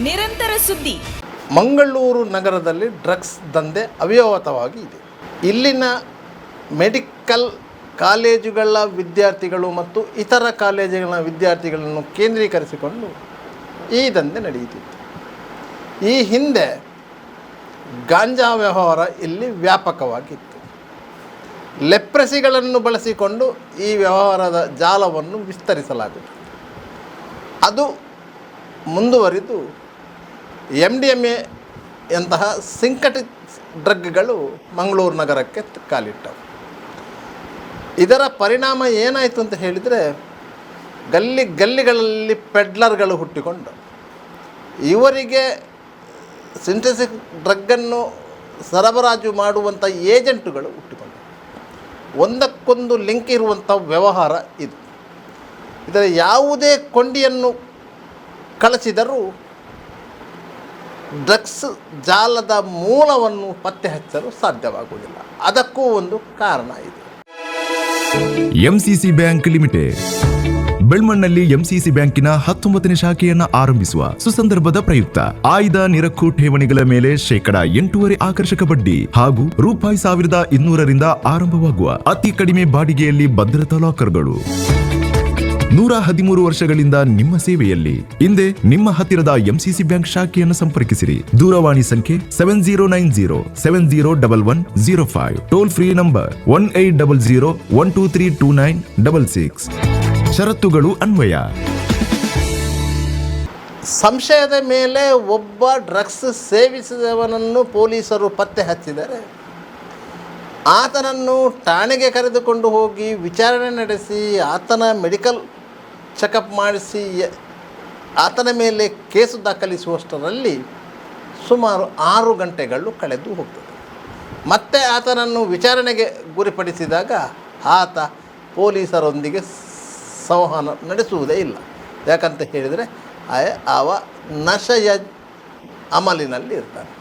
ನಿರಂತರ ಸುದ್ದಿ. ಮಂಗಳೂರು ನಗರದಲ್ಲಿ ಡ್ರಗ್ಸ್ ದಂಧೆ ಅವ್ಯಾಹತವಾಗಿ ಇದೆ. ಇಲ್ಲಿನ ಮೆಡಿಕಲ್ ಕಾಲೇಜುಗಳ ವಿದ್ಯಾರ್ಥಿಗಳು ಮತ್ತು ಇತರ ಕಾಲೇಜುಗಳ ವಿದ್ಯಾರ್ಥಿಗಳನ್ನು ಕೇಂದ್ರೀಕರಿಸಿಕೊಂಡು ಈ ದಂಧೆ ನಡೆಯುತ್ತಿತ್ತು. ಈ ಹಿಂದೆ ಗಾಂಜಾ ವ್ಯವಹಾರ ಇಲ್ಲಿ ವ್ಯಾಪಕವಾಗಿತ್ತು. ಲೆಪ್ರಸಿಗಳನ್ನು ಬಳಸಿಕೊಂಡು ಈ ವ್ಯವಹಾರದ ಜಾಲವನ್ನು ವಿಸ್ತರಿಸಲಾಗುತ್ತದೆ. ಅದು ಮುಂದುವರಿದು MDMA ಯಂತಹ ಸಿಂಥೆಟಿಕ್ ಡ್ರಗ್ಗಳು ಮಂಗಳೂರು ನಗರಕ್ಕೆ ಕಾಲಿಟ್ಟವು. ಇದರ ಪರಿಣಾಮ ಏನಾಯಿತು ಅಂತ ಹೇಳಿದರೆ, ಗಲ್ಲಿಗಳಲ್ಲಿ ಪೆಡ್ಲರ್ಗಳು ಹುಟ್ಟಿಕೊಂಡು ಇವರಿಗೆ ಸಿಂಥೆಟಿಕ್ ಡ್ರಗ್ಗನ್ನು ಸರಬರಾಜು ಮಾಡುವಂಥ ಏಜೆಂಟುಗಳು ಹುಟ್ಟಿಕೊಂಡು ಒಂದಕ್ಕೊಂದು ಲಿಂಕ್ ಇರುವಂಥ ವ್ಯವಹಾರ ಇದು. ಇದರ ಯಾವುದೇ ಕೊಂಡಿಯನ್ನು ಕಳಚಿದರೂ ಡ್ರಗ್ಸ್ ಜಾಲದ ಮೂಲವನ್ನು ಪತ್ತೆ ಹಚ್ಚಲು ಸಾಧ್ಯವಾಗುವುದಿಲ್ಲ. ಅದಕ್ಕೂ ಒಂದು ಕಾರಣ ಇದೆ. MCC ಬ್ಯಾಂಕ್ ಲಿಮಿಟೆಡ್ ಬೆಳ್ಮಣ್ಣಲ್ಲಿ MCC ಬ್ಯಾಂಕಿನ 19ನೇ ಶಾಖೆಯನ್ನ ಆರಂಭಿಸುವ ಸುಸಂದರ್ಭದ ಪ್ರಯುಕ್ತ ಆಯ್ದ ನಿರಕ್ಕು ಠೇವಣಿಗಳ ಮೇಲೆ ಶೇಕಡ 8.5% ಆಕರ್ಷಕ ಬಡ್ಡಿ ಹಾಗೂ ₹1,200ರಿಂದ ಆರಂಭವಾಗುವ ಅತಿ ಕಡಿಮೆ ಬಾಡಿಗೆಯಲ್ಲಿ ಭದ್ರತಾ ಲಾಕರ್ಗಳು. 113 ವರ್ಷಗಳಿಂದ ನಿಮ್ಮ ಸೇವೆಯಲ್ಲಿ. ಹಿಂದೆ ನಿಮ್ಮ ಹತ್ತಿರದ MCC ಬ್ಯಾಂಕ್ ಶಾಖೆಯನ್ನು ಸಂಪರ್ಕಿಸಿರಿ. ದೂರವಾಣಿ ಸಂಖ್ಯೆ 7090701105. Toll free number 1800123296. ಷರತ್ತುಗಳು ಅನ್ವಯ. ಸಂಶಯದ ಮೇಲೆ ಒಬ್ಬ ಡ್ರಗ್ಸ್ ಸೇವಿಸಿದವನನ್ನು ಪೊಲೀಸರು ಪತ್ತೆ ಹಚ್ಚಿದರೆ ಆತನನ್ನು ಠಾಣೆಗೆ ಕರೆದುಕೊಂಡು ಹೋಗಿ ವಿಚಾರಣೆ ನಡೆಸಿ ಆತನ ಮೆಡಿಕಲ್ ಚೆಕಪ್ ಮಾಡಿಸಿ ಆತನ ಮೇಲೆ ಕೇಸು ದಾಖಲಿಸುವಷ್ಟರಲ್ಲಿ ಸುಮಾರು 6 ಗಂಟೆಗಳು ಕಳೆದು ಹೋಗ್ತದೆ. ಮತ್ತೆ ಆತನನ್ನು ವಿಚಾರಣೆಗೆ ಗುರಿಪಡಿಸಿದಾಗ ಆತ ಪೊಲೀಸರೊಂದಿಗೆ ಸಂವಹನ ನಡೆಸುವುದೇ ಇಲ್ಲ. ಯಾಕಂತ ಹೇಳಿದರೆ ಅವ ನಶೆಯ ಅಮಲಿನಲ್ಲಿ ಇರ್ತಾನೆ.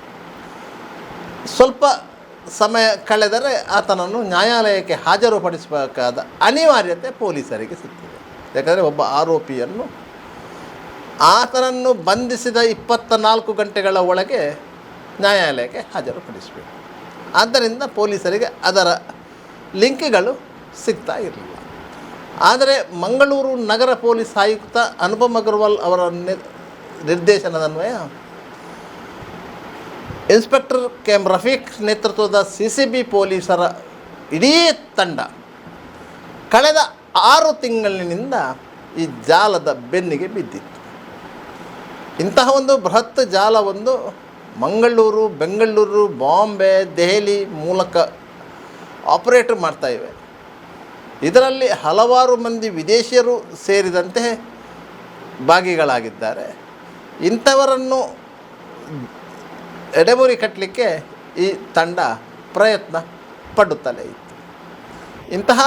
ಸ್ವಲ್ಪ ಸಮಯ ಕಳೆದರೆ ಆತನನ್ನು ನ್ಯಾಯಾಲಯಕ್ಕೆ ಹಾಜರುಪಡಿಸಬೇಕಾದ ಅನಿವಾರ್ಯತೆ ಪೊಲೀಸರಿಗೆ ಸಿಗ್ತದೆ. ಯಾಕಂದರೆ ಒಬ್ಬ ಆರೋಪಿಯನ್ನು ಆತನನ್ನು ಬಂಧಿಸಿದ 24 ಗಂಟೆಗಳ ಒಳಗೆ ನ್ಯಾಯಾಲಯಕ್ಕೆ ಹಾಜರುಪಡಿಸಬೇಕು. ಆದ್ದರಿಂದ ಪೊಲೀಸರಿಗೆ ಅದರ ಲಿಂಕ್ಗಳು ಸಿಗ್ತಾ ಇರಲಿಲ್ಲ. ಆದರೆ ಮಂಗಳೂರು ನಗರ ಪೊಲೀಸ್ ಆಯುಕ್ತ ಅನುಪಮ್ ಅಗರ್ವಾಲ್ ಅವರ ನಿರ್ದೇಶನದನ್ವಯ ಇನ್ಸ್ಪೆಕ್ಟರ್ KM ರಫೀಕ್ ನೇತೃತ್ವದ CCB ಪೊಲೀಸರ ಇಡೀ ತಂಡ ಕಳೆದ 6 ತಿಂಗಳಿನಿಂದ ಈ ಜಾಲದ ಬೆನ್ನಿಗೆ ಬಿದ್ದಿತ್ತು. ಇಂತಹ ಒಂದು ಬೃಹತ್ ಜಾಲವೊಂದು ಮಂಗಳೂರು, ಬೆಂಗಳೂರು, ಬಾಂಬೆ, ದೆಹಲಿ ಮೂಲಕ ಆಪರೇಟ್ ಮಾಡ್ತಾಯಿವೆ. ಇದರಲ್ಲಿ ಹಲವಾರು ಮಂದಿ ವಿದೇಶಿಯರು ಸೇರಿದಂತೆ ಭಾಗಿಗಳಾಗಿದ್ದಾರೆ. ಇಂಥವರನ್ನು ಎಡೆಮುರಿ ಕಟ್ಟಲಿಕ್ಕೆ ಈ ತಂಡ ಪ್ರಯತ್ನ ಪಡುತ್ತಲೇ ಇತ್ತು. ಇಂತಹ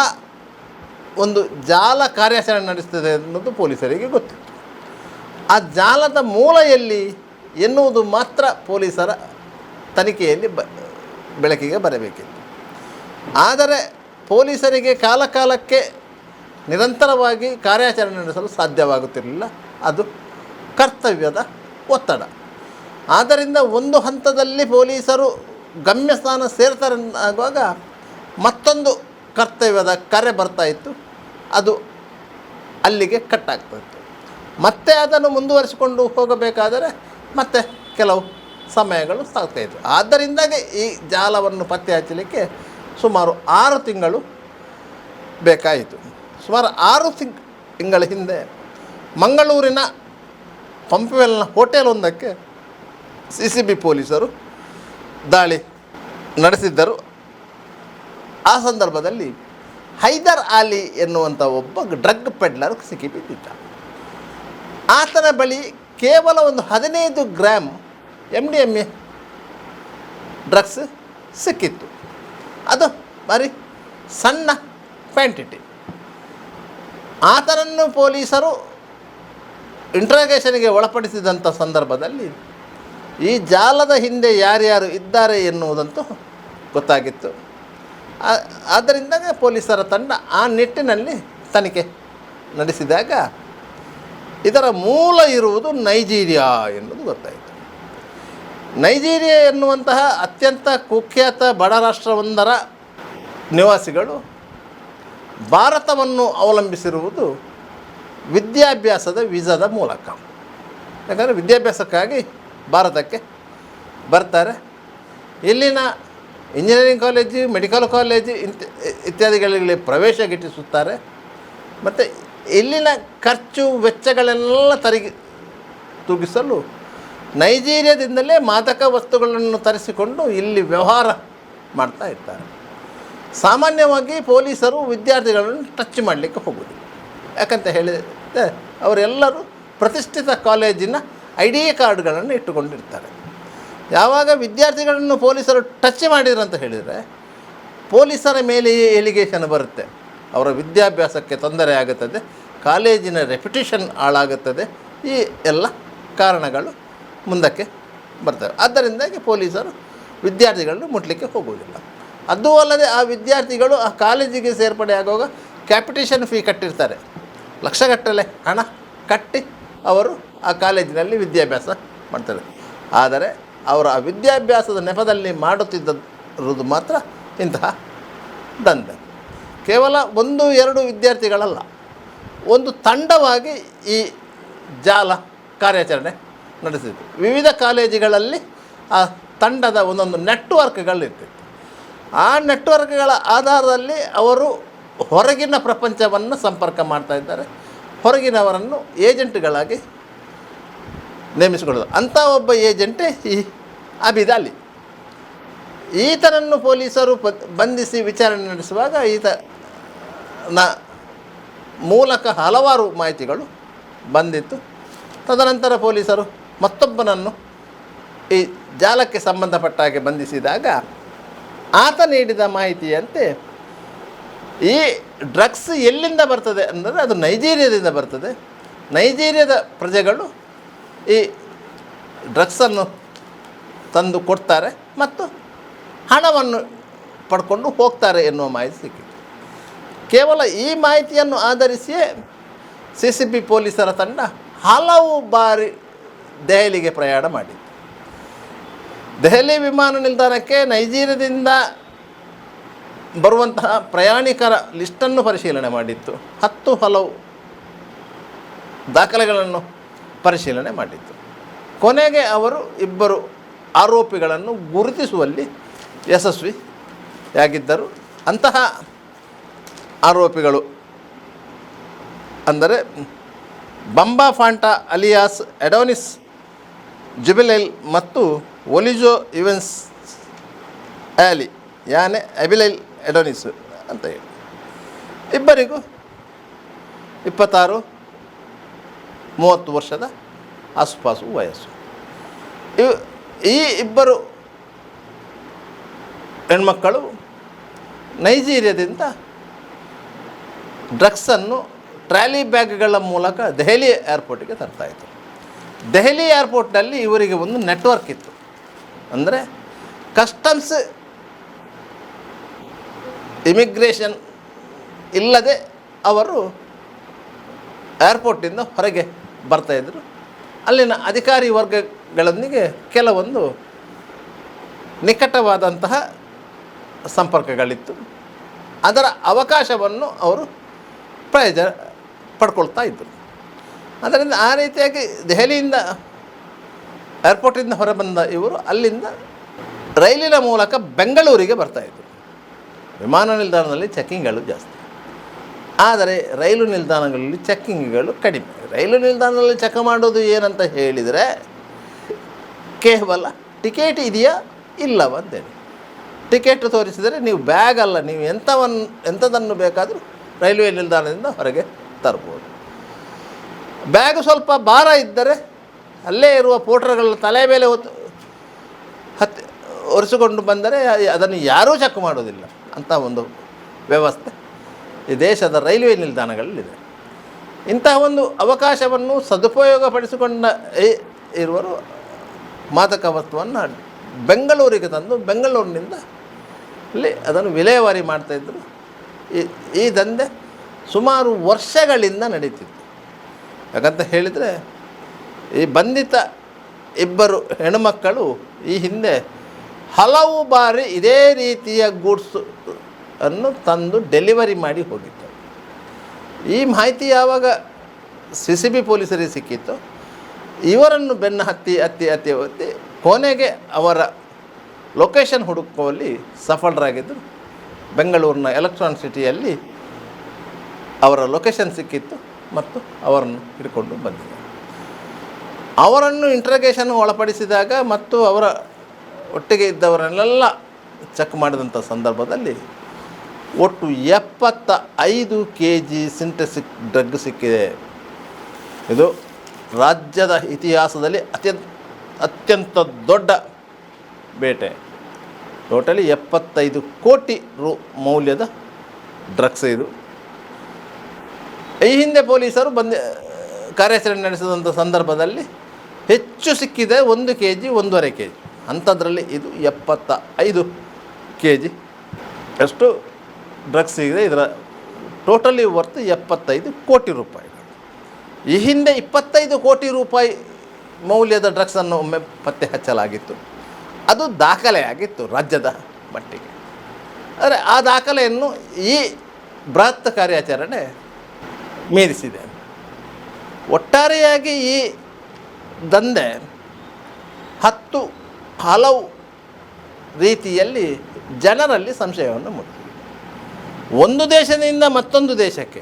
ಒಂದು ಜಾಲ ಕಾರ್ಯಾಚರಣೆ ನಡೆಸ್ತದೆ ಅನ್ನೋದು ಪೊಲೀಸರಿಗೆ ಗೊತ್ತಿತ್ತು. ಆ ಜಾಲದ ಮೂಲ ಎಲ್ಲಿ ಎನ್ನುವುದು ಮಾತ್ರ ಪೊಲೀಸರ ತನಿಖೆಯಲ್ಲಿ ಬೆಳಕಿಗೆ ಬರಬೇಕಿತ್ತು. ಆದರೆ ಪೊಲೀಸರಿಗೆ ಕಾಲಕಾಲಕ್ಕೆ ನಿರಂತರವಾಗಿ ಕಾರ್ಯಾಚರಣೆ ನಡೆಸಲು ಸಾಧ್ಯವಾಗುತ್ತಿರಲಿಲ್ಲ. ಅದು ಕರ್ತವ್ಯದ ಒತ್ತಡ. ಆದ್ದರಿಂದ ಒಂದು ಹಂತದಲ್ಲಿ ಪೊಲೀಸರು ಗಮ್ಯಸ್ಥಾನ ಸೇರ್ತಾರಾಗುವಾಗ ಮತ್ತೊಂದು ಕರ್ತವ್ಯದ ಕರೆ ಬರ್ತಾಯಿತ್ತು. ಅದು ಅಲ್ಲಿಗೆ ಕಟ್ಟಾಗ್ತಾಯಿತ್ತು. ಮತ್ತೆ ಅದನ್ನು ಮುಂದುವರಿಸಿಕೊಂಡು ಹೋಗಬೇಕಾದರೆ ಮತ್ತೆ ಕೆಲವು ಸಮಯಗಳು ಸಾಗ್ತಾಯಿತ್ತು. ಆದ್ದರಿಂದಾಗಿ ಈ ಜಾಲವನ್ನು ಪತ್ತೆ ಹಚ್ಚಲಿಕ್ಕೆ ಸುಮಾರು 6 ತಿಂಗಳು ಬೇಕಾಯಿತು. ಸುಮಾರು 6 ತಿಂಗಳ ಹಿಂದೆ ಮಂಗಳೂರಿನ ಪಂಪ್ವೆಲ್ನ ಹೋಟೆಲೊಂದಕ್ಕೆ CCB ಪೊಲೀಸರು ದಾಳಿ ನಡೆಸಿದ್ದರು. ಆ ಸಂದರ್ಭದಲ್ಲಿ ಹೈದರ್ ಅಲಿ ಎನ್ನುವಂಥ ಒಬ್ಬ ಡ್ರಗ್ ಪೆಡ್ಲರ್ ಸಿಕ್ಕಿಬಿದ್ದಿದ್ದ. ಆತನ ಬಳಿ ಕೇವಲ ಒಂದು 15 ಗ್ರಾಮ್ MDMA ಡ್ರಗ್ಸ್ ಸಿಕ್ಕಿತ್ತು. ಅದು ಬರೀ ಸಣ್ಣ ಕ್ವಾಂಟಿಟಿ. ಆತನನ್ನು ಪೊಲೀಸರು ಇಂಟ್ರಾಗೇಷನ್ಗೆ ಒಳಪಡಿಸಿದಂಥ ಸಂದರ್ಭದಲ್ಲಿ ಈ ಜಾಲದ ಹಿಂದೆ ಯಾರ್ಯಾರು ಇದ್ದಾರೆ ಎನ್ನುವುದಂತೂ ಗೊತ್ತಾಗಿತ್ತು. ಆದ್ದರಿಂದ ಪೊಲೀಸರ ತಂಡ ಆ ನಿಟ್ಟಿನಲ್ಲಿ ತನಿಖೆ ನಡೆಸಿದಾಗ ಇದರ ಮೂಲ ಇರುವುದು ನೈಜೀರಿಯಾ ಎನ್ನುವುದು ಗೊತ್ತಾಯಿತು. ನೈಜೀರಿಯಾ ಎನ್ನುವಂತಹ ಅತ್ಯಂತ ಕುಖ್ಯಾತ ಬಡ ರಾಷ್ಟ್ರವೊಂದರ ನಿವಾಸಿಗಳು ಭಾರತವನ್ನು ಅವಲಂಬಿಸಿರುವುದು ವಿದ್ಯಾಭ್ಯಾಸದ ವೀಸಾದ ಮೂಲಕ. ಯಾಕಂದರೆ ವಿದ್ಯಾಭ್ಯಾಸಕ್ಕಾಗಿ ಭಾರತಕ್ಕೆ ಬರ್ತಾರೆ. ಇಲ್ಲಿನ ಇಂಜಿನಿಯರಿಂಗ್ ಕಾಲೇಜು, ಮೆಡಿಕಲ್ ಕಾಲೇಜು ಇತ್ಯಾದಿಗಳಲ್ಲಿ ಪ್ರವೇಶ ಗಿಟ್ಟಿಸುತ್ತಾರೆ. ಮತ್ತು ಇಲ್ಲಿನ ಖರ್ಚು ವೆಚ್ಚಗಳೆಲ್ಲ ತೂಗಿಸಲು ನೈಜೀರಿಯಾದಿಂದಲೇ ಮಾದಕ ವಸ್ತುಗಳನ್ನು ತರಿಸಿಕೊಂಡು ಇಲ್ಲಿ ವ್ಯವಹಾರ ಮಾಡ್ತಾ ಇರ್ತಾರೆ. ಸಾಮಾನ್ಯವಾಗಿ ಪೊಲೀಸರು ವಿದ್ಯಾರ್ಥಿಗಳನ್ನು ಟಚ್ ಮಾಡಲಿಕ್ಕೆ ಹೋಗೋದಿಲ್ಲ. ಯಾಕಂತ ಹೇಳಿದರೆ ಅವರೆಲ್ಲರೂ ಪ್ರತಿಷ್ಠಿತ ಕಾಲೇಜಿನ ID ಕಾರ್ಡ್ಗಳನ್ನು ಇಟ್ಟುಕೊಂಡಿರ್ತಾರೆ. ಯಾವಾಗ ವಿದ್ಯಾರ್ಥಿಗಳನ್ನು ಪೊಲೀಸರು ಟಚ್ ಮಾಡಿದ್ರು ಅಂತ ಹೇಳಿದರೆ ಪೊಲೀಸರ ಮೇಲೆಯೇ ಎಲಿಗೇಷನ್ ಬರುತ್ತೆ. ಅವರ ವಿದ್ಯಾಭ್ಯಾಸಕ್ಕೆ ತೊಂದರೆ ಆಗುತ್ತದೆ, ಕಾಲೇಜಿನ ರೆಪ್ಯುಟೇಷನ್ ಹಾಳಾಗುತ್ತದೆ. ಈ ಎಲ್ಲ ಕಾರಣಗಳು ಮುಂದಕ್ಕೆ ಬರ್ತವೆ. ಆದ್ದರಿಂದಾಗಿ ಪೊಲೀಸರು ವಿದ್ಯಾರ್ಥಿಗಳನ್ನು ಮುಟ್ಲಿಕ್ಕೆ ಹೋಗುವುದಿಲ್ಲ. ಅದೂ ಅಲ್ಲದೆ ಆ ವಿದ್ಯಾರ್ಥಿಗಳು ಆ ಕಾಲೇಜಿಗೆ ಸೇರ್ಪಡೆ ಆಗುವಾಗ ಕ್ಯಾಪಿಟೇಷನ್ ಫೀ ಕಟ್ಟಿರ್ತಾರೆ. ಲಕ್ಷಗಟ್ಟಲೆ ಹಣ ಕಟ್ಟಿ ಅವರು ಆ ಕಾಲೇಜಿನಲ್ಲಿ ವಿದ್ಯಾಭ್ಯಾಸ ಮಾಡ್ತಾರೆ. ಆದರೆ ಅವರು ಆ ವಿದ್ಯಾಭ್ಯಾಸದ ನೆಪದಲ್ಲಿ ಮಾಡುತ್ತಿದ್ದಿರುವುದು ಮಾತ್ರ ಇಂತಹ ದಂಧೆ. ಕೇವಲ 1-2 ವಿದ್ಯಾರ್ಥಿಗಳಲ್ಲ, ಒಂದು ತಂಡವಾಗಿ ಈ ಜಾಲ ಕಾರ್ಯಾಚರಣೆ ನಡೆಸಿತು. ವಿವಿಧ ಕಾಲೇಜುಗಳಲ್ಲಿ ಆ ತಂಡದ ಒಂದೊಂದು ನೆಟ್ವರ್ಕ್ಗಳಿರ್ತಿತ್ತು. ಆ ನೆಟ್ವರ್ಕ್ಗಳ ಆಧಾರದಲ್ಲಿ ಅವರು ಹೊರಗಿನ ಪ್ರಪಂಚವನ್ನು ಸಂಪರ್ಕ ಮಾಡ್ತಾಯಿದ್ದಾರೆ. ಹೊರಗಿನವರನ್ನು ಏಜೆಂಟ್ಗಳಾಗಿ ನೇಮಿಸಿಕೊಳ್ಳೋದು. ಅಂಥ ಒಬ್ಬ ಏಜೆಂಟೇ ಈ ಅಬಿದ್. ಈತನನ್ನು ಪೊಲೀಸರು ಬಂಧಿಸಿ ವಿಚಾರಣೆ ನಡೆಸುವಾಗ ಈತನ ಮೂಲಕ ಹಲವಾರು ಮಾಹಿತಿಗಳು ಬಂದಿತ್ತು. ತದನಂತರ ಪೊಲೀಸರು ಮತ್ತೊಬ್ಬನನ್ನು ಈ ಜಾಲಕ್ಕೆ ಸಂಬಂಧಪಟ್ಟ ಹಾಗೆ ಬಂಧಿಸಿದಾಗ ಆತ ನೀಡಿದ ಮಾಹಿತಿಯಂತೆ ಈ ಡ್ರಗ್ಸ್ ಎಲ್ಲಿಂದ ಬರ್ತದೆ ಅಂದರೆ ಅದು ನೈಜೀರಿಯಾದಿಂದ ಬರ್ತದೆ. ನೈಜೀರಿಯಾದ ಪ್ರಜೆಗಳು ಈ ಡ್ರಗ್ಸನ್ನು ತಂದು ಕೊಡ್ತಾರೆ ಮತ್ತು ಹಣವನ್ನು ಪಡ್ಕೊಂಡು ಹೋಗ್ತಾರೆ ಎನ್ನುವ ಮಾಹಿತಿ ಸಿಕ್ಕಿತು. ಕೇವಲ ಈ ಮಾಹಿತಿಯನ್ನು ಆಧರಿಸಿಯೇ CCP ಪೊಲೀಸರ ತಂಡ ಹಲವು ಬಾರಿ ದೆಹಲಿಗೆ ಪ್ರಯಾಣ ಮಾಡಿತ್ತು. ದೆಹಲಿ ವಿಮಾನ ನಿಲ್ದಾಣಕ್ಕೆ ನೈಜೀರಿಯಾದಿಂದ ಬರುವಂತಹ ಪ್ರಯಾಣಿಕರ ಲಿಸ್ಟನ್ನು ಪರಿಶೀಲನೆ ಮಾಡಿತ್ತು. 10 ಹಲವು ದಾಖಲೆಗಳನ್ನು ಪರಿಶೀಲನೆ ಮಾಡಿತ್ತು. ಕೊನೆಗೆ ಅವರು 2 ಆರೋಪಿಗಳನ್ನು ಗುರುತಿಸುವಲ್ಲಿ ಯಶಸ್ವಿಯಾಗಿದ್ದರು. ಅಂತಹ ಆರೋಪಿಗಳು ಅಂದರೆ ಬಂಬಾ ಫಾಂಟಾ ಅಲಿಯಾಸ್ ಎಡೋನಿಸ್ ಜುಬಿಲೈಲ್ ಮತ್ತು ಒಲಿಜೋ ಇವೆನ್ಸ್ ಆಲಿ ಯಾನೆ ಅಬಿಲೈಲ್ ಎಡೋನಿಸ್ ಅಂತ ಹೇಳಿ. ಇಬ್ಬರಿಗೂ 26-30 ವರ್ಷದ ಆಸುಪಾಸು ವಯಸ್ಸು. ಈ 2 ಹೆಣ್ಮಕ್ಕಳು ನೈಜೀರಿಯಾದಿಂದ ಡ್ರಗ್ಸನ್ನು ಟ್ರಾಲಿ ಬ್ಯಾಗ್ಗಳ ಮೂಲಕ ದೆಹಲಿ ಏರ್ಪೋರ್ಟಿಗೆ ತರ್ತಾಯಿದ್ರು. ದೆಹಲಿ ಏರ್ಪೋರ್ಟ್ನಲ್ಲಿ ಇವರಿಗೆ ಒಂದು ನೆಟ್ವರ್ಕ್ ಇತ್ತು. ಅಂದರೆ ಕಸ್ಟಮ್ಸ್ ಇಮಿಗ್ರೇಷನ್ ಇಲ್ಲದೆ ಅವರು ಏರ್ಪೋರ್ಟಿಂದ ಹೊರಗೆ ಬರ್ತಾಯಿದ್ರು. ಅಲ್ಲಿನ ಅಧಿಕಾರಿ ವರ್ಗಗಳೊಂದಿಗೆ ಕೆಲವೊಂದು ನಿಕಟವಾದಂತಹ ಸಂಪರ್ಕಗಳಿತ್ತು. ಅದರ ಅವಕಾಶವನ್ನು ಅವರು ಪ್ರಯೋಜನ ಪಡ್ಕೊಳ್ತಾ ಇದ್ದರು. ಅದರಿಂದ ಆ ರೀತಿಯಾಗಿ ದೆಹಲಿಯಿಂದ ಏರ್ಪೋರ್ಟಿಂದ ಹೊರಬಂದ ಇವರು ಅಲ್ಲಿಂದ ರೈಲಿನ ಮೂಲಕ ಬೆಂಗಳೂರಿಗೆ ಬರ್ತಾಯಿದ್ರು. ವಿಮಾನ ನಿಲ್ದಾಣದಲ್ಲಿ ಚೆಕ್ಕಿಂಗ್ಗಳು ಜಾಸ್ತಿ, ಆದರೆ ರೈಲು ನಿಲ್ದಾಣಗಳಲ್ಲಿ ಚೆಕ್ಕಿಂಗ್ಗಳು ಕಡಿಮೆ. ರೈಲು ನಿಲ್ದಾಣದಲ್ಲಿ ಚೆಕ್ ಮಾಡೋದು ಏನಂತ ಹೇಳಿದರೆ ಕೇವಲ ಟಿಕೆಟ್ ಇದೆಯಾ ಇಲ್ಲವಂತೇಳಿ. ಟಿಕೆಟ್ ತೋರಿಸಿದರೆ ನೀವು ಬ್ಯಾಗ್ ಅಲ್ಲ, ನೀವು ಎಂಥದನ್ನು ಬೇಕಾದರೂ ರೈಲ್ವೆ ನಿಲ್ದಾಣದಿಂದ ಹೊರಗೆ ತರ್ಬೋದು. ಬ್ಯಾಗ್ ಸ್ವಲ್ಪ ಭಾರ ಇದ್ದರೆ ಅಲ್ಲೇ ಇರುವ ಪೋರ್ಟರ್ಗಳ ತಲೆ ಮೇಲೆ ಒರೆಸಿಕೊಂಡು ಬಂದರೆ ಅದನ್ನು ಯಾರೂ ಚೆಕ್ ಮಾಡೋದಿಲ್ಲ. ಅಂಥ ಒಂದು ವ್ಯವಸ್ಥೆ ಈ ದೇಶದ ರೈಲ್ವೆ ನಿಲ್ದಾಣಗಳಲ್ಲಿದೆ. ಇಂತಹ ಒಂದು ಅವಕಾಶವನ್ನು ಸದುಪಯೋಗಪಡಿಸಿಕೊಂಡ ಇರುವರು ಮಾದಕ ವಸ್ತುವನ್ನು ಬೆಂಗಳೂರಿಗೆ ತಂದು ಬೆಂಗಳೂರಿನಿಂದ ಅಲ್ಲಿ ಅದನ್ನು ವಿಲೇವಾರಿ ಮಾಡ್ತಾಯಿದ್ರು. ಈ ದಂಧೆ ಸುಮಾರು ವರ್ಷಗಳಿಂದ ನಡೀತಿತ್ತು. ಯಾಕಂತ ಹೇಳಿದರೆ ಈ ಬಂಧಿತ ಇಬ್ಬರು ಹೆಣ್ಣುಮಕ್ಕಳು ಈ ಹಿಂದೆ ಹಲವು ಬಾರಿ ಇದೇ ರೀತಿಯ ಗೂಡ್ಸ್ ಅನ್ನು ತಂದು ಡೆಲಿವರಿ ಮಾಡಿ ಹೋಗಿದ್ದರು. ಈ ಮಾಹಿತಿ ಯಾವಾಗ CCB ಪೊಲೀಸರಿಗೆ ಸಿಕ್ಕಿತ್ತು, ಇವರನ್ನು ಬೆನ್ನು ಹತ್ತಿ ಕೊನೆಗೆ ಅವರ ಲೊಕೇಶನ್ ಹುಡುಕುವಲ್ಲಿ ಸಫಲರಾಗಿದ್ದರು. ಬೆಂಗಳೂರಿನ ಎಲೆಕ್ಟ್ರಾನಿಕ್ ಸಿಟಿಯಲ್ಲಿ ಅವರ ಲೊಕೇಶನ್ ಸಿಕ್ಕಿತ್ತು ಮತ್ತು ಅವರನ್ನು ಹಿಡ್ಕೊಂಡು ಬಂದಿದ್ದಾರೆ. ಅವರನ್ನು ಇಂಟ್ರಗೇಷನ್ ಒಳಪಡಿಸಿದಾಗ ಮತ್ತು ಅವರ ಒಟ್ಟಿಗೆ ಇದ್ದವರನ್ನೆಲ್ಲ ಚೆಕ್ ಮಾಡಿದಂಥ ಸಂದರ್ಭದಲ್ಲಿ ಒಟ್ಟು 75 kg ಸಿಂಥೆಟಿಕ್ ಡ್ರಗ್ ಸಿಕ್ಕಿದೆ. ಇದು ರಾಜ್ಯದ ಇತಿಹಾಸದಲ್ಲಿ ಅತ್ಯಂತ ದೊಡ್ಡ ಬೇಟೆ. ಟೋಟಲಿ 75 ಕೋಟಿ ರು ಮೌಲ್ಯದ ಡ್ರಗ್ಸ್ ಇದು. ಈ ಹಿಂದೆ ಪೊಲೀಸರು ಕಾರ್ಯಾಚರಣೆ ನಡೆಸಿದಂಥ ಸಂದರ್ಭದಲ್ಲಿ ಹೆಚ್ಚು ಸಿಕ್ಕಿದೆ 1 kg 1.5 kg. ಅಂಥದ್ರಲ್ಲಿ ಇದು 75 kg ಅಷ್ಟು ಡ್ರಗ್ಸ್ ಸಿಗಿದೆ. ಇದರ ಟೋಟಲಿ ವರ್ತ್ 75 ಕೋಟಿ ರೂಪಾಯಿ. ಈ ಹಿಂದೆ 25 ಕೋಟಿ ರೂಪಾಯಿ ಮೌಲ್ಯದ ಡ್ರಗ್ಸನ್ನು ಒಮ್ಮೆ ಪತ್ತೆ ಹಚ್ಚಲಾಗಿತ್ತು. ಅದು ದಾಖಲೆಯಾಗಿತ್ತು ರಾಜ್ಯದ ಮಟ್ಟಿಗೆ. ಆದರೆ ಆ ದಾಖಲೆಯನ್ನು ಈ ಬೃಹತ್ ಕಾರ್ಯಾಚರಣೆ ಮೀರಿಸಿದೆ. ಒಟ್ಟಾರೆಯಾಗಿ ಈ ದಂಧೆ ಹಲವು ರೀತಿಯಲ್ಲಿ ಜನರಲ್ಲಿ ಸಂಶಯವನ್ನು ಮೂಡಿಸಿದೆ. ಒಂದು ದೇಶದಿಂದ ಮತ್ತೊಂದು ದೇಶಕ್ಕೆ,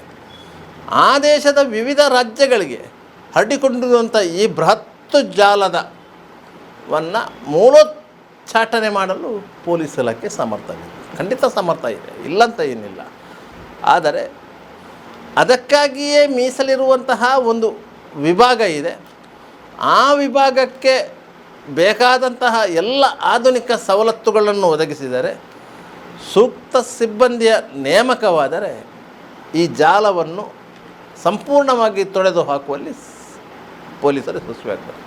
ಆ ದೇಶದ ವಿವಿಧ ರಾಜ್ಯಗಳಿಗೆ ಹರಡಿಕೊಂಡಿರುವಂಥ ಈ ಬೃಹತ್ ಜಾಲವನ್ನು ಮೂಲೋಚ್ಚಾಟನೆ ಮಾಡಲು ಪೊಲೀಸ್ ಇಲಾಖೆ ಸಮರ್ಥವಿದೆ. ಖಂಡಿತ ಸಮರ್ಥ ಇದೆ, ಇಲ್ಲಂತ ಏನಿಲ್ಲ. ಆದರೆ ಅದಕ್ಕಾಗಿಯೇ ಮೀಸಲಿರುವಂತಹ ಒಂದು ವಿಭಾಗ ಇದೆ. ಆ ವಿಭಾಗಕ್ಕೆ ಬೇಕಾದಂತಹ ಎಲ್ಲ ಆಧುನಿಕ ಸವಲತ್ತುಗಳನ್ನು ಒದಗಿಸಿದರೆ, ಸೂಕ್ತ ಸಿಬ್ಬಂದಿಯ ನೇಮಕವಾದರೆ ಈ ಜಾಲವನ್ನು ಸಂಪೂರ್ಣವಾಗಿ ತೊಡೆದು ಹಾಕುವಲ್ಲಿ ಪೊಲೀಸರು ಯಶಸ್ವಿಯಾಗ್ತಾರೆ.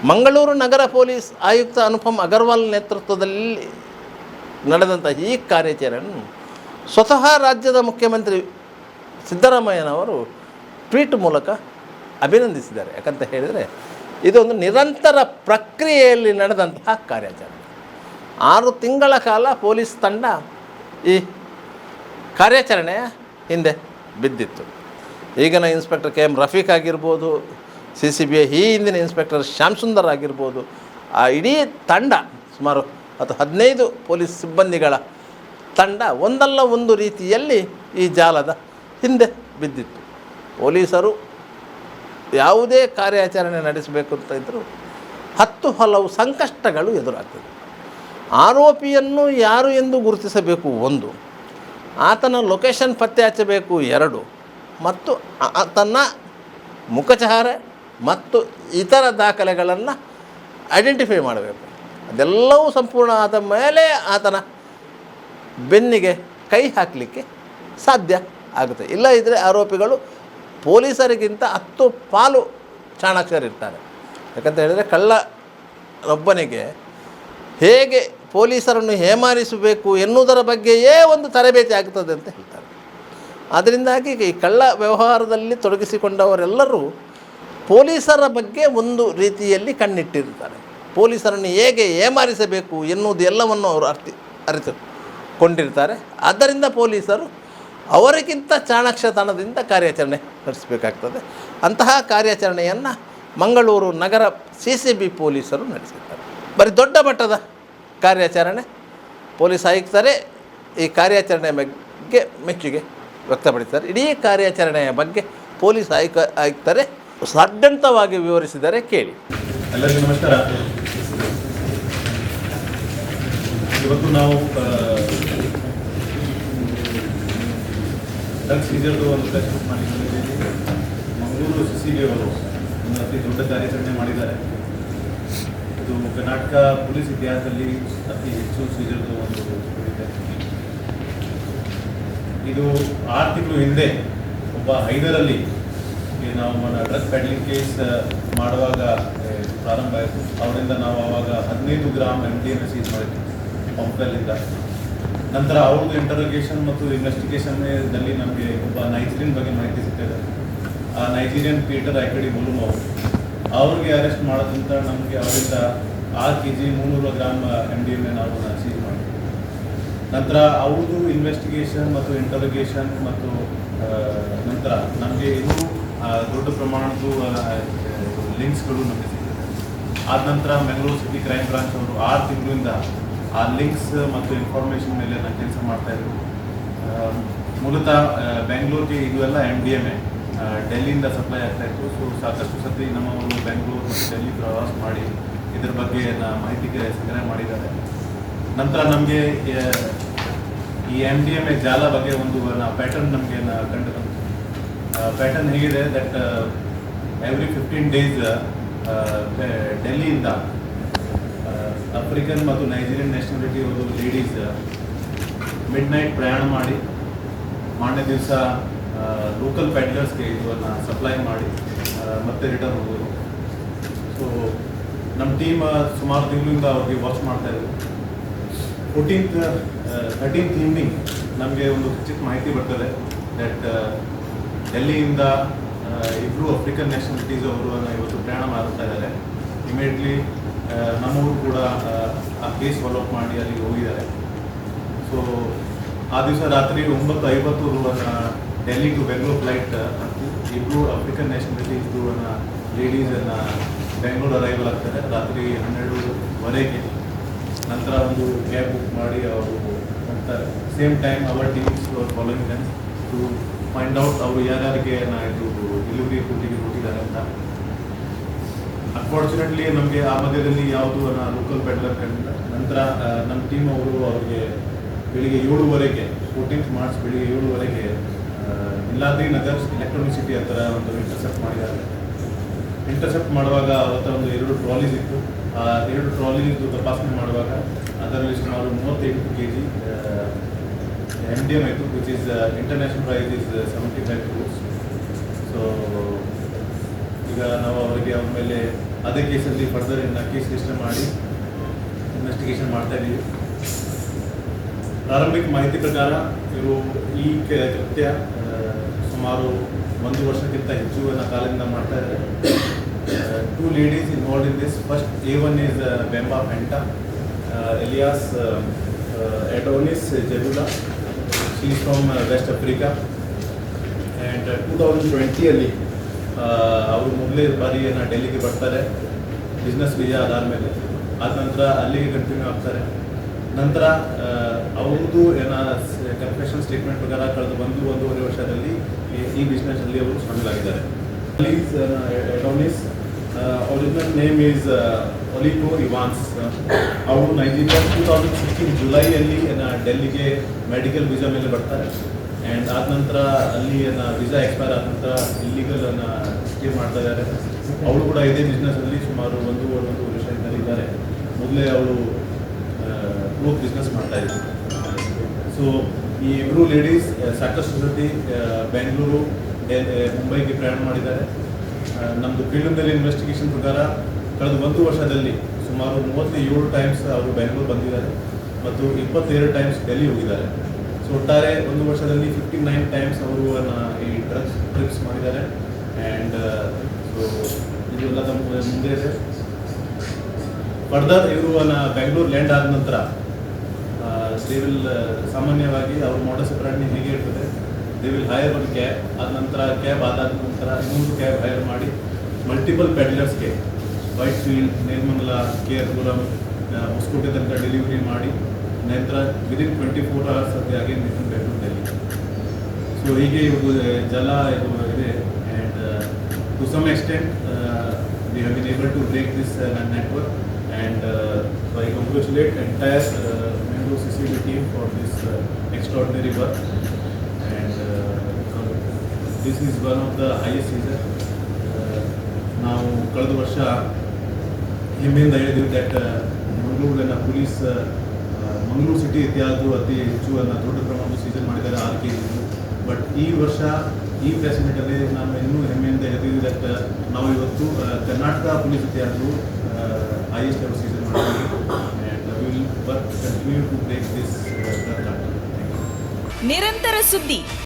ಮಂಗಳೂರು ನಗರ ಪೊಲೀಸ್ ಆಯುಕ್ತ ಅನುಪಮ್ ಅಗರ್ವಾಲ್ ನೇತೃತ್ವದಲ್ಲಿ ನಡೆದಂಥ ಈ ಕಾರ್ಯಾಚರಣೆಯನ್ನು ಸ್ವತಃ ರಾಜ್ಯದ ಮುಖ್ಯಮಂತ್ರಿ ಸಿದ್ದರಾಮಯ್ಯನವರು ಟ್ವೀಟ್ ಮೂಲಕ ಅಭಿನಂದಿಸಿದ್ದಾರೆ. ಯಾಕಂತ ಹೇಳಿದರೆ ಇದೊಂದು ನಿರಂತರ ಪ್ರಕ್ರಿಯೆಯಲ್ಲಿ ನಡೆದಂತಹ ಕಾರ್ಯಾಚರಣೆ. 6 ತಿಂಗಳ ಕಾಲ ಪೊಲೀಸ್ ತಂಡ ಈ ಕಾರ್ಯಾಚರಣೆಯ ಹಿಂದೆ ಬಿದ್ದಿತ್ತು. ಈಗಿನ ಇನ್ಸ್ಪೆಕ್ಟರ್ KM ರಫೀಕ್ ಆಗಿರ್ಬೋದು, CCBಯ ಈ ಹಿಂದಿನ ಇನ್ಸ್ಪೆಕ್ಟರ್ ಶ್ಯಾಮ್ ಸುಂದರ್ ಆಗಿರ್ಬೋದು, ಆ ಇಡೀ ತಂಡ ಸುಮಾರು 10-15 ಪೊಲೀಸ್ ಸಿಬ್ಬಂದಿಗಳ ತಂಡ ಒಂದಲ್ಲ ಒಂದು ರೀತಿಯಲ್ಲಿ ಈ ಜಾಲದ ಹಿಂದೆ ಬಿದ್ದಿತ್ತು. ಪೊಲೀಸರು ಯಾವುದೇ ಕಾರ್ಯಾಚರಣೆ ನಡೆಸಬೇಕು ಅಂತ ಇದ್ದರೂ ಹಲವು ಸಂಕಷ್ಟಗಳು ಎದುರಾಗ್ತದೆ. ಆರೋಪಿಯನ್ನು ಯಾರು ಎಂದು ಗುರುತಿಸಬೇಕು 1, ಆತನ ಲೊಕೇಶನ್ ಪತ್ತೆ ಹಚ್ಚಬೇಕು 2, ಮತ್ತು ಆತನ ಮುಖಚಹರೆ ಮತ್ತು ಇತರ ದಾಖಲೆಗಳನ್ನು ಐಡೆಂಟಿಫೈ ಮಾಡಬೇಕು. ಅದೆಲ್ಲವೂ ಸಂಪೂರ್ಣ ಆದ ಮೇಲೆ ಆತನ ಬೆನ್ನಿಗೆ ಕೈ ಹಾಕಲಿಕ್ಕೆ ಸಾಧ್ಯ ಆಗುತ್ತೆ. ಇಲ್ಲ ಇದ್ದರೆ ಆರೋಪಿಗಳು ಪೊಲೀಸರಿಗಿಂತ 10 ಪಾಲು ಚಾಣಾಕ್ಷರಿರ್ತಾರೆ. ಯಾಕಂತ ಹೇಳಿದರೆ ಕಳ್ಳನೊಬ್ಬನಿಗೆ ಹೇಗೆ ಪೊಲೀಸರನ್ನು ಹೇಮಾರಿಸಬೇಕು ಎನ್ನುವುದರ ಬಗ್ಗೆಯೇ ಒಂದು ತರಬೇತಿ ಆಗ್ತದೆ ಅಂತ ಹೇಳ್ತಾರೆ. ಅದರಿಂದಾಗಿ ಈ ಕಳ್ಳ ವ್ಯವಹಾರದಲ್ಲಿ ತೊಡಗಿಸಿಕೊಂಡವರೆಲ್ಲರೂ ಪೊಲೀಸರ ಬಗ್ಗೆ ಒಂದು ರೀತಿಯಲ್ಲಿ ಕಣ್ಣಿಟ್ಟಿರ್ತಾರೆ. ಪೊಲೀಸರನ್ನು ಹೇಗೆ ಏಮಾರಿಸಬೇಕು ಎನ್ನುವುದು ಎಲ್ಲವನ್ನು ಅವರು ಅರಿತುಕೊಂಡಿರ್ತಾರೆ. ಆದ್ದರಿಂದ ಪೊಲೀಸರು ಅವರಿಗಿಂತ ಚಾಣಾಕ್ಷತನದಿಂದ ಕಾರ್ಯಾಚರಣೆ ನಡೆಸಬೇಕಾಗ್ತದೆ. ಅಂತಹ ಕಾರ್ಯಾಚರಣೆಯನ್ನು ಮಂಗಳೂರು ನಗರ CCB ಪೊಲೀಸರು ನಡೆಸಿದ್ದಾರೆ. ಬರೀ ದೊಡ್ಡ ಮಟ್ಟದ ಕಾರ್ಯಾಚರಣೆ. ಪೊಲೀಸ್ ಆಯುಕ್ತರೇ ಈ ಕಾರ್ಯಾಚರಣೆಯ ಬಗ್ಗೆ ಮೆಚ್ಚುಗೆ ವ್ಯಕ್ತಪಡಿಸಿದ್ದಾರೆ. ಇಡೀ ಕಾರ್ಯಾಚರಣೆಯ ಬಗ್ಗೆ ಪೊಲೀಸ್ ಆಯುಕ್ತರೇ ಸಡ್ಡಂತವಾಗಿ ವಿವರಿಸಿದ್ದಾರೆ, ಕೇಳಿ. ಎಲ್ಲರಿಗೂ ನಮಸ್ಕಾರ. ಇವತ್ತು ನಾವು ಡ್ರಗ್ಸ್ ಸೀಜರ್ದು ಒಂದು ಪ್ರೆಸ್ ಮಾಡಿದ್ದೀವಿ. ಮಂಗಳೂರು CCB ಅವರು ಒಂದು ಅತಿ ದೊಡ್ಡ ಕಾರ್ಯಾಚರಣೆ ಮಾಡಿದ್ದಾರೆ. ಇದು ಕರ್ನಾಟಕ ಪೊಲೀಸ್ ಇತಿಹಾಸದಲ್ಲಿ ಅತಿ ಹೆಚ್ಚು ಸೀಜರ್ದು ಒಂದು ಇದೆ. ಇದು 6 ತಿಂಗಳು ಹಿಂದೆ ಒಬ್ಬ ಹೈದರಲ್ಲಿ ನಾವು ಡ್ರಗ್ ಪೆಡ್ಲಿಂಗ್ ಕೇಸ್ ಮಾಡುವಾಗ ಪ್ರಾರಂಭ ಆಯಿತು. ಅವರಿಂದ ನಾವು ಆವಾಗ 15 ಗ್ರಾಮ್ MDMA ಸೀಸ್ ಮಾಡಿದ್ವಿ ಪಂಪಲ್ಲಿಂದ. ನಂತರ ಅವ್ರದ್ದು ಇಂಟರೋಗೇಷನ್ ಮತ್ತು ಇನ್ವೆಸ್ಟಿಗೇಷನ್ನಲ್ಲಿ ನಮಗೆ ಒಬ್ಬ ನೈಜೀರಿಯನ್ ಬಗ್ಗೆ ಮಾಹಿತಿ ಸಿಕ್ಕಿದೆ. ಆ ನೈಜೀರಿಯನ್ ಪೀಟರ್ ಐಕಡಿ ಮುಲುಮ್ ಅವ್ರಿಗೆ ಅರೆಸ್ಟ್ ಮಾಡೋದಂತ ನಮಗೆ ಅವರಿಂದ 6 kg 300 ಗ್ರಾಮ್ MDMA ನಾವು ಸೀಸ್ ಮಾಡಿದ್ವಿ. ನಂತರ ಅವ್ರದ್ದು ಇನ್ವೆಸ್ಟಿಗೇಷನ್ ಮತ್ತು ಇಂಟರೋಗೇಷನ್ ಮತ್ತು ನಂತರ ನಮಗೆ ಇನ್ನೂ ದೊಡ್ಡ ಪ್ರಮಾಣದ ಲಿಂಕ್ಸ್ಗಳು ನಮಗೆ ಸಿಕ್ಕಿದೆ. ಆದ ನಂತರ ಬೆಂಗಳೂರು ಸಿಟಿ ಕ್ರೈಮ್ ಬ್ರಾಂಚ್ ಅವರು 6 ತಿಂಗಳಿಂದ ಆ ಲಿಂಕ್ಸ್ ಮತ್ತು ಇನ್ಫಾರ್ಮೇಷನ್ ಮೇಲೆ ನಾನು ಕೆಲಸ ಮಾಡ್ತಾಯಿದ್ರು. ಮೂಲತಃ ಬೆಂಗಳೂರಿಗೆ ಇವೆಲ್ಲ MDMA ಡೆಲ್ಲಿಯಿಂದ ಸಪ್ಲೈ ಆಗ್ತಾಯಿತ್ತು. ಸೊ ಸಾಕಷ್ಟು ಸತಿ ನಮ್ಮವರು ಬೆಂಗಳೂರು ಮತ್ತು ಡೆಲ್ಲಿ ಪ್ರವಾಸ ಮಾಡಿ ಇದ್ರ ಬಗ್ಗೆ ಮಾಹಿತಿ ಸಂಗ್ರಹ ಮಾಡಿದ್ದಾರೆ. ನಂತರ ನಮಗೆ ಈ MDMA ಜಾಲ ಬಗ್ಗೆ ಒಂದು ಪ್ಯಾಟರ್ನ್ ನಮಗೆ ಕಂಡು ಬಂತು. ಪ್ಯಾಟರ್ನ್ ಹೇಗಿದೆ ದಟ್ ಎವ್ರಿ 15 days ಡೆಲ್ಲಿಯಿಂದ ಆಫ್ರಿಕನ್ ಮತ್ತು ನೈಜೀರಿಯನ್ ನ್ಯಾಷನಾಲಿಟಿ ಅವರು ಲೇಡೀಸ್ ಮಿಡ್ ನೈಟ್ ಪ್ರಯಾಣ ಮಾಡಿ ಮಾರನೇ ದಿವಸ ಲೋಕಲ್ ಪ್ಯಾಡ್ಲರ್ಸ್ಗೆ ಇದನ್ನು ಸಪ್ಲೈ ಮಾಡಿ ಮತ್ತೆ ರಿಟರ್ನ್ ಹೋಗೋದು. ಸೊ ನಮ್ಮ ಟೀಮ್ ಸುಮಾರು ತಿಂಗಳಿಂದ ಅವ್ರಿಗೆ ವಾಚ್ ಮಾಡ್ತಾಯಿದ್ರು. 13th ಈವ್ನಿಂಗ್ ನಮಗೆ ಒಂದು ಚಿಕ್ಕ ಮಾಹಿತಿ ಬರ್ತದೆ ದಟ್ ಡೆಲ್ಲಿಯಿಂದ ಇಬ್ಬರು ಆಫ್ರಿಕನ್ ನ್ಯಾಷನಾಲಿಟೀಸ್ ಅವರು ಇವತ್ತು ಪ್ರಯಾಣ ಮಾಡ್ತಾ ಇದ್ದಾರೆ. ಇಮಿಡಿಯೇಟ್ಲಿ ನಮ್ಮವರು ಕೂಡ ಆ ಕೇಸ್ ಫಾಲೋಅಪ್ ಮಾಡಿ ಅಲ್ಲಿಗೆ ಹೋಗಿದ್ದಾರೆ. ಸೊ ಆ ದಿವಸ ರಾತ್ರಿ 9:50 ಡೆಲ್ಲಿ ಟು ಬೆಂಗಳೂರು ಫ್ಲೈಟ್ ಹತ್ತಿ ಇಬ್ಬರು ಆಫ್ರಿಕನ್ ನ್ಯಾಷನಾಲಿಟೀಸ್ದು ಲೇಡೀಸನ್ನು ಬೆಂಗಳೂರು ಅರೈವಲ್ ಆಗ್ತಾರೆ ರಾತ್ರಿ 12:15. ನಂತರ ಒಂದು ಕ್ಯಾಬ್ ಬುಕ್ ಮಾಡಿ ಅವರು ಹೋಗ್ತಾರೆ. Same time our teams following them to find out ಅವರು ಯಾರ್ಯಾರಿಗೆ ಇದು ಡೆಲಿವರಿ ಕೊಟ್ಟಿದ್ದಾರೆ ಅಂತ. ಅನ್ಫಾರ್ಚುನೇಟ್ಲಿ ನಮಗೆ ಆ ಮಧ್ಯದಲ್ಲಿ ಯಾವುದು ಲೋಕಲ್ ಪೆಡ್ಲರ್ ಕಂಡಿಲ್ಲ. ನಂತರ ನಮ್ಮ ಟೀಮ್ ಅವರು ಅವರಿಗೆ ಬೆಳಿಗ್ಗೆ 7:15 14th ಮಾರ್ಚ್ ಬೆಳಿಗ್ಗೆ 7:15 ಇಲ್ಲಾದ್ರಿ ನಗರ್ ಎಲೆಕ್ಟ್ರಾನಿಕ್ ಸಿಟಿ ಹತ್ತಿರ ಒಂದು ಇಂಟರ್ಸೆಪ್ಟ್ ಮಾಡಿದ್ದಾರೆ. ಇಂಟರ್ಸೆಪ್ಟ್ ಮಾಡುವಾಗ ಅವತ್ತ ಒಂದು 2 ಟ್ರಾಲೀಸ್ ಇತ್ತು. ಆ 2 ಟ್ರಾಲೀಸ್ದು ತಪಾಸಣೆ ಮಾಡುವಾಗ ಅದರಲ್ಲಿ ಸುಮಾರು 38 kg MDMA ಇತ್ತು, which is international price is 75 crores. So ಈಗ ನಾವು ಅವರಿಗೆ ಅವ್ರ ಮೇಲೆ ಅದೇ ಕೇಸಲ್ಲಿ ಫರ್ದರ್ ಕೇಸ್ ರಿಜಿಸ್ಟರ್ ಮಾಡಿ ಇನ್ವೆಸ್ಟಿಗೇಷನ್ ಮಾಡ್ತಾ ಇದ್ದೀವಿ. ಪ್ರಾರಂಭಿಕ ಮಾಹಿತಿ ಪ್ರಕಾರ ಇವರು ಈ ಕೃತ್ಯ ಸುಮಾರು 1 ವರ್ಷಕ್ಕಿಂತ ಹೆಚ್ಚು ಕಾಲದಿಂದ ಮಾಡ್ತಾ ಇದ್ದಾರೆ. 2 ladies involved in this. First, A1 is Bemba Fenta, alias Adonis Jebula. She is from West Africa. And 2020 ಅವರು ಮೊದಲೇ ಬಾರಿ ಡೆಲ್ಲಿಗೆ ಬರ್ತಾರೆ ಬಿಸ್ನೆಸ್ ವೀಸಾ ಅದಾದಮೇಲೆ. ಆದ ನಂತರ ಅಲ್ಲಿಗೆ ಕಂಟಿನ್ಯೂ ಆಗ್ತಾರೆ. ನಂತರ ಅವ್ರದ್ದು ಕನ್ಫೆಷನ್ ಸ್ಟೇಟ್ಮೆಂಟ್ ಪ್ರಕಾರ ಕಳೆದ 1.5 ವರ್ಷದಲ್ಲಿ ಈ ಬಿಸ್ನೆಸ್ಸಲ್ಲಿ ಅವರು ಶಾಮೀಲಾಗಿದ್ದಾರೆ. Adonis, original name is Olipo Evans. ಅವರು ನೈಜೀರಿಯಾ 2016 ಜುಲೈಯಲ್ಲಿ ಡೆಲ್ಲಿಗೆ ಮೆಡಿಕಲ್ ವೀಸಾ ಮೇಲೆ ಬರ್ತಾರೆ. ಆ್ಯಂಡ್ ಆದ ನಂತರ ಅಲ್ಲಿ ವೀಸಾ ಎಕ್ಸ್ಪೈರ್ ಆದ ನಂತರ ಇಲ್ಲಿಗಲ್ ಸ್ಟೇ ಮಾಡ್ತಾ ಇದ್ದಾರೆ. ಅವರು ಕೂಡ ಇದೇ ಬಿಸ್ನೆಸ್ಸಲ್ಲಿ ಸುಮಾರು 1.5 ವರ್ಷದಿಂದ ಇದ್ದಾರೆ. ಮೊದಲೇ ಅವರು ಗ್ರೂಪ್ ಬಿಸ್ನೆಸ್ ಮಾಡ್ತಾ ಇದ್ರು. ಸೊ ಈ ಇಬ್ಬರು ಲೇಡೀಸ್ ಸಾಕಷ್ಟು ಸತಿ ಬೆಂಗಳೂರು ಮುಂಬೈಗೆ ಪ್ರಯಾಣ ಮಾಡಿದ್ದಾರೆ. ನಮ್ಮದು ಪ್ರಿಲಿಮಿನರಿ ಇನ್ವೆಸ್ಟಿಗೇಷನ್ ಪ್ರಕಾರ ಕಳೆದ 1 ವರ್ಷದಲ್ಲಿ ಸುಮಾರು 37 ಟೈಮ್ಸ್ ಅವರು ಬೆಂಗಳೂರು ಬಂದಿದ್ದಾರೆ ಮತ್ತು 22 ಟೈಮ್ಸ್ ಡೆಲ್ಲಿ ಹೋಗಿದ್ದಾರೆ. ಸೊ ಒಟ್ಟಾರೆ 1 ವರ್ಷದಲ್ಲಿ 59 ಟೈಮ್ಸ್ ಅವರು ಈ ಟ್ರಿಪ್ಸ್ ಮಾಡಿದ್ದಾರೆ. ಆ್ಯಂಡ್ ಸೊ ಇದೆಲ್ಲ ನಮ್ಮ ಮುಂದೆ ಇದೆ. ಫರ್ದರ್ ಇವರು ಬೆಂಗಳೂರು ಲ್ಯಾಂಡ್ ಆದ ನಂತರ ದೇ ವಿಲ್ ಸಾಮಾನ್ಯವಾಗಿ ಅವ್ರ ಮಾಡಸ್ ಆಪರೇಂಡಿ ಹೇಗೆ ಇರ್ತದೆ, ದೇ ವಿಲ್ ಹೈರ್ ಒಂದು ಕ್ಯಾಬ್. ಆದ ನಂತರ ಕ್ಯಾಬ್ ಆದಾದ ನಂತರ ಇನ್ನೊಂದು ಕ್ಯಾಬ್ ಹೈರ್ ಮಾಡಿ ಮಲ್ಟಿಪಲ್ ಪೆಡ್ಲರ್ಸ್ಗೆ ವೈಟ್ ಫೀಲ್ಡ್, ನೇರ್ಮಂಗಲ, ಕೇರ್ಪುರಂ, ಹೊಸಕೋಟೆ ತನಕ ಡೆಲಿವರಿ ಮಾಡಿ ನಂತರ ವಿದಿನ್ 24 hours ಅಲ್ಲಿ again return Bengaluru Delhi. So ಹೀಗೆ ಇವ್ರದ್ದು ಜಲ ಇದು ಇದೆ. And to some extent we have been able to break this network. And so I congratulate entire Mangalore CCB team for this extraordinary work. And this is one of the highest season. ನಾವು ಕಳೆದ ವರ್ಷ ಹೆಮ್ಮೆಯಿಂದ ಹೇಳಿದ್ವಿ that ಮಂಗಳೂರಿನ police Mangaluru city ಇತಿಹಾಸದ್ದು ಅತಿ ಹೆಚ್ಚು ದೊಡ್ಡ ಪ್ರಮಾಣದ ಸೀಸನ್ ಮಾಡಿದ್ದಾರೆ 6 kg. ಬಟ್ ಈ ವರ್ಷ ಈ ಪ್ರೆಸ್ ಮೀಟಲ್ಲಿ ನಾನು ಇನ್ನೂ ಹೆಮ್ಮೆಯಿಂದ ಹೇಳಿದ್ವಿ ದಟ್ ನಾವು ಇವತ್ತು ಕರ್ನಾಟಕ ಪೊಲೀಸ್ ಇತಿಹಾಸದ್ದು highest ever season and we will work continue to break this record. ನಿರಂತರ ಸುದ್ದಿ